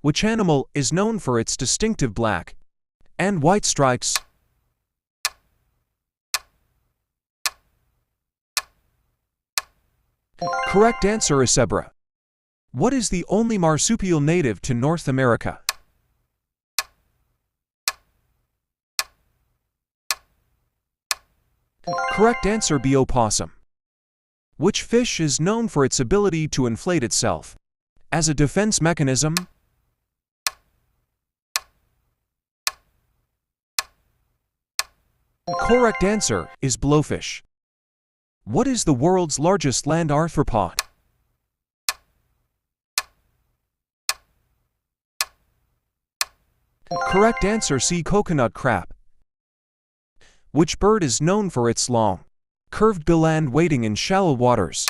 Which animal is known for its distinctive black and white stripes? Correct answer is zebra. What is the only marsupial native to North America? Correct answer be opossum. Which fish is known for its ability to inflate itself as a defense mechanism? Correct answer is blowfish. What is the world's largest land arthropod? Correct answer C. Coconut crab. Which bird is known for its long, curved bill and wading in shallow waters?